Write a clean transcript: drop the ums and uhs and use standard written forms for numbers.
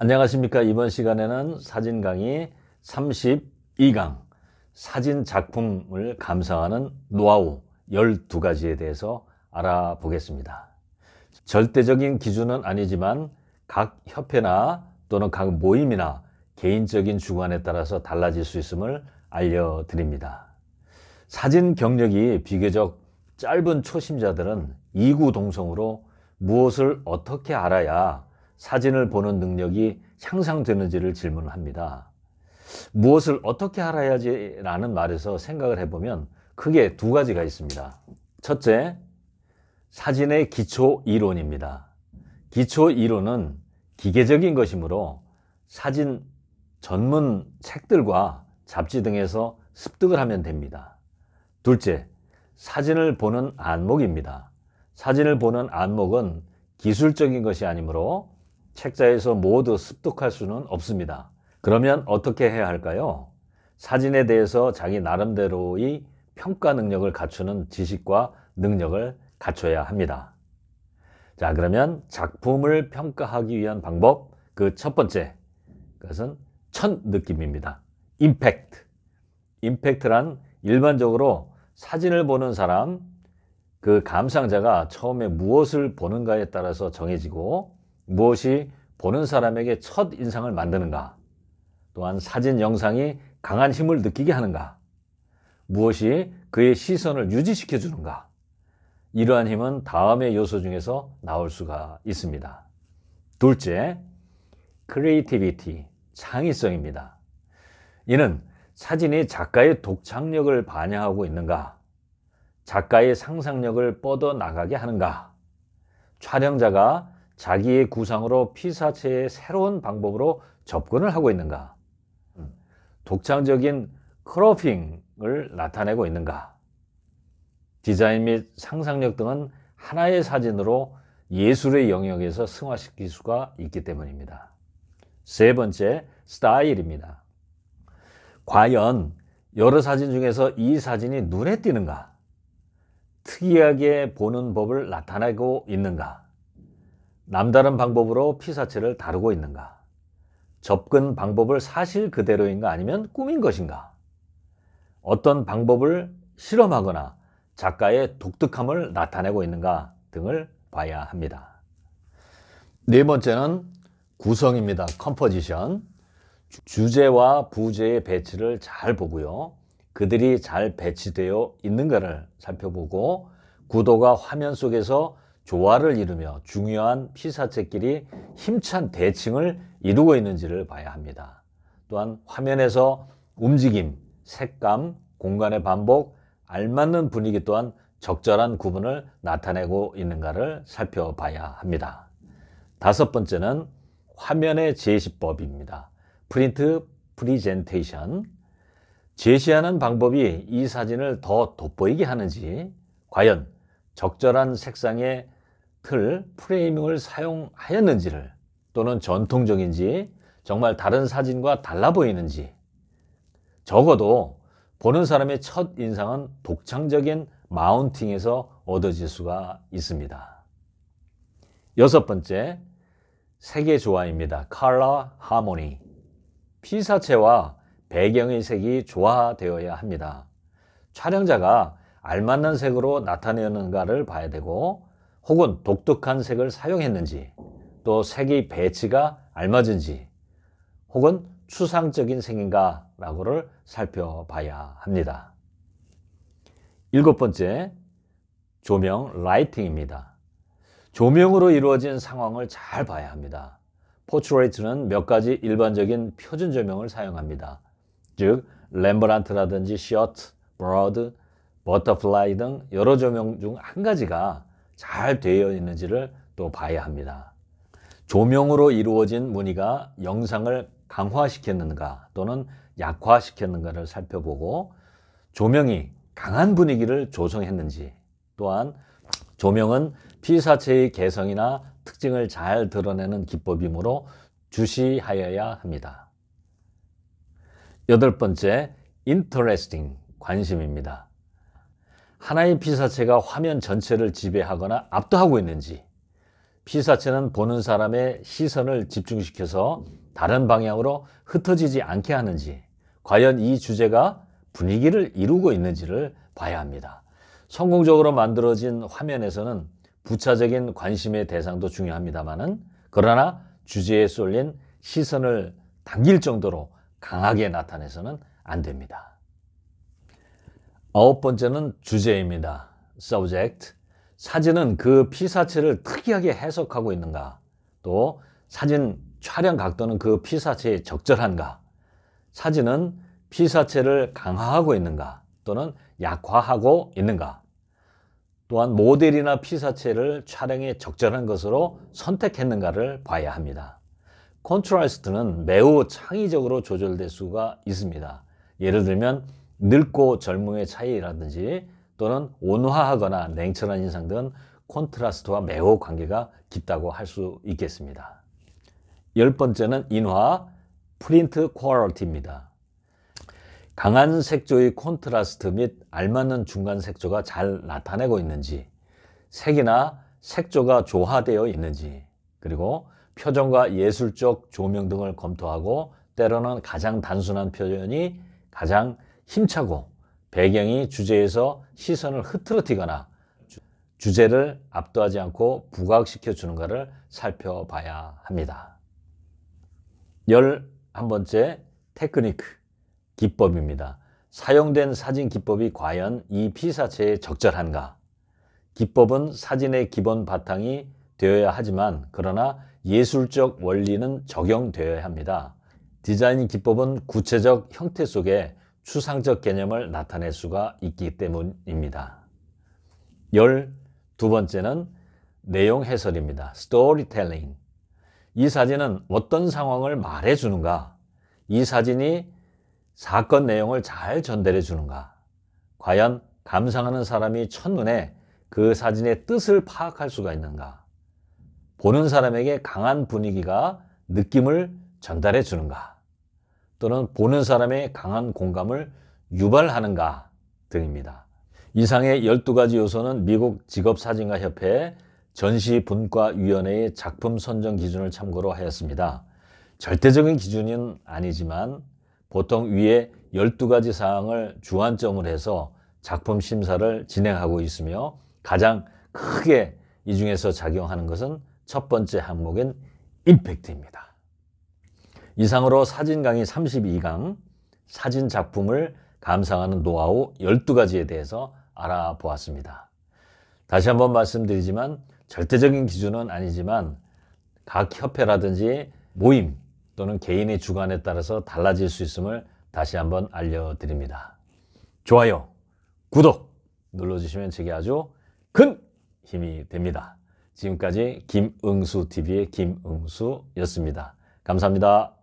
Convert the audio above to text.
안녕하십니까. 이번 시간에는 사진 강의 32강 사진 작품을 감상하는 노하우 12가지에 대해서 알아보겠습니다. 절대적인 기준은 아니지만 각 협회나 또는 각 모임이나 개인적인 주관에 따라서 달라질 수 있음을 알려드립니다. 사진 경력이 비교적 짧은 초심자들은 이구동성으로 무엇을 어떻게 알아야 사진을 보는 능력이 향상되는지를 질문합니다. 무엇을 어떻게 알아야지 라는 말에서 생각을 해보면 크게 두 가지가 있습니다. 첫째, 사진의 기초 이론입니다. 기초 이론은 기계적인 것이므로 사진 전문 책들과 잡지 등에서 습득을 하면 됩니다. 둘째, 사진을 보는 안목입니다. 사진을 보는 안목은 기술적인 것이 아니므로 책자에서 모두 습득할 수는 없습니다. 그러면 어떻게 해야 할까요? 사진에 대해서 자기 나름대로의 평가 능력을 갖추는 지식과 능력을 갖춰야 합니다. 자, 그러면 작품을 평가하기 위한 방법, 그 첫 번째, 그것은 첫 느낌입니다. 임팩트. 임팩트란 일반적으로 사진을 보는 사람, 그 감상자가 처음에 무엇을 보는가에 따라서 정해지고 무엇이 보는 사람에게 첫 인상을 만드는가, 또한 사진 영상이 강한 힘을 느끼게 하는가, 무엇이 그의 시선을 유지시켜 주는가, 이러한 힘은 다음의 요소 중에서 나올 수가 있습니다. 둘째, 크리에이티비티, 창의성입니다. 이는 사진이 작가의 독창력을 반영하고 있는가, 작가의 상상력을 뻗어나가게 하는가, 촬영자가 자기의 구상으로 피사체의 새로운 방법으로 접근을 하고 있는가, 독창적인 크로핑을 나타내고 있는가, 디자인 및 상상력 등은 하나의 사진으로 예술의 영역에서 승화시킬 수가 있기 때문입니다. 세 번째, 스타일입니다. 과연 여러 사진 중에서 이 사진이 눈에 띄는가, 특이하게 보는 법을 나타내고 있는가, 남다른 방법으로 피사체를 다루고 있는가, 접근 방법을 사실 그대로인가 아니면 꾸민 것인가, 어떤 방법을 실험하거나 작가의 독특함을 나타내고 있는가 등을 봐야 합니다. 네 번째는 구성입니다. 컴포지션. 주제와 부제의 배치를 잘 보고요. 그들이 잘 배치되어 있는가를 살펴보고 구도가 화면 속에서 조화를 이루며 중요한 피사체끼리 힘찬 대칭을 이루고 있는지를 봐야 합니다. 또한 화면에서 움직임, 색감, 공간의 반복, 알맞는 분위기 또한 적절한 구분을 나타내고 있는가를 살펴봐야 합니다. 다섯 번째는 화면의 제시법입니다. 프린트 프리젠테이션. 제시하는 방법이 이 사진을 더 돋보이게 하는지, 과연 적절한 색상의 틀, 프레이밍을 사용하였는지를, 또는 전통적인지 정말 다른 사진과 달라 보이는지, 적어도 보는 사람의 첫 인상은 독창적인 마운팅에서 얻어질 수가 있습니다. 여섯 번째, 색의 조화입니다. 컬러 하모니. 피사체와 배경의 색이 조화되어야 합니다. 촬영자가 알맞는 색으로 나타내는가를 봐야 되고, 혹은 독특한 색을 사용했는지, 또 색의 배치가 알맞은지, 혹은 추상적인 색인가 라고를 살펴봐야 합니다. 일곱 번째, 조명, 라이팅입니다. 조명으로 이루어진 상황을 잘 봐야 합니다. 포트레이트는 몇 가지 일반적인 표준 조명을 사용합니다. 즉, 렘브란트라든지 셔트, 브로드, 버터플라이 등 여러 조명 중 한 가지가 잘 되어 있는지를 또 봐야 합니다. 조명으로 이루어진 무늬가 영상을 강화시켰는가 또는 약화시켰는가를 살펴보고, 조명이 강한 분위기를 조성했는지, 또한 조명은 피사체의 개성이나 특징을 잘 드러내는 기법이므로 주시하여야 합니다. 여덟 번째, interesting, 관심입니다. 하나의 피사체가 화면 전체를 지배하거나 압도하고 있는지, 피사체는 보는 사람의 시선을 집중시켜서 다른 방향으로 흩어지지 않게 하는지, 과연 이 주제가 분위기를 이루고 있는지를 봐야 합니다. 성공적으로 만들어진 화면에서는 부차적인 관심의 대상도 중요합니다만은, 그러나 주제에 쏠린 시선을 당길 정도로 강하게 나타내서는 안 됩니다. 9번째는 주제입니다. subject. 사진은 그 피사체를 특이하게 해석하고 있는가, 또 사진 촬영 각도는 그 피사체에 적절한가, 사진은 피사체를 강화하고 있는가 또는 약화하고 있는가, 또한 모델이나 피사체를 촬영에 적절한 것으로 선택했는가를 봐야 합니다. 콘트라스트는 매우 창의적으로 조절될 수가 있습니다. 예를 들면 늙고 젊음의 차이라든지 또는 온화하거나 냉철한 인상 등 콘트라스트와 매우 관계가 깊다고 할 수 있겠습니다. 10번째는 인화, 프린트 퀄리티입니다. 강한 색조의 콘트라스트 및 알맞는 중간 색조가 잘 나타내고 있는지, 색이나 색조가 조화되어 있는지, 그리고 표정과 예술적 조명 등을 검토하고 때로는 가장 단순한 표현이 가장 힘차고 배경이 주제에서 시선을 흐트러뜨리거나 주제를 압도하지 않고 부각시켜 주는가를 살펴봐야 합니다. 11번째 테크니크, 기법입니다. 사용된 사진 기법이 과연 이 피사체에 적절한가? 기법은 사진의 기본 바탕이 되어야 하지만 그러나 예술적 원리는 적용되어야 합니다. 디자인 기법은 구체적 형태 속에 추상적 개념을 나타낼 수가 있기 때문입니다. 12번째는 내용 해설입니다. 스토리텔링. 이 사진은 어떤 상황을 말해 주는가? 이 사진이 사건 내용을 잘 전달해 주는가? 과연 감상하는 사람이 첫눈에 그 사진의 뜻을 파악할 수가 있는가? 보는 사람에게 강한 분위기가 느낌을 전달해 주는가? 또는 보는 사람의 강한 공감을 유발하는가 등입니다. 이상의 12가지 요소는 미국 직업사진가 협회 전시분과위원회의 작품 선정 기준을 참고로 하였습니다. 절대적인 기준은 아니지만 보통 위에 12가지 사항을 주안점으로 해서 작품 심사를 진행하고 있으며 가장 크게 이 중에서 작용하는 것은 첫 번째 항목인 임팩트입니다. 이상으로 사진 강의 32강 사진 작품을 감상하는 노하우 12가지에 대해서 알아보았습니다. 다시 한번 말씀드리지만 절대적인 기준은 아니지만 각 협회라든지 모임 또는 개인의 주관에 따라서 달라질 수 있음을 다시 한번 알려드립니다. 좋아요, 구독 눌러주시면 제게 아주 큰 힘이 됩니다. 지금까지 김응수TV의 김응수였습니다. 감사합니다.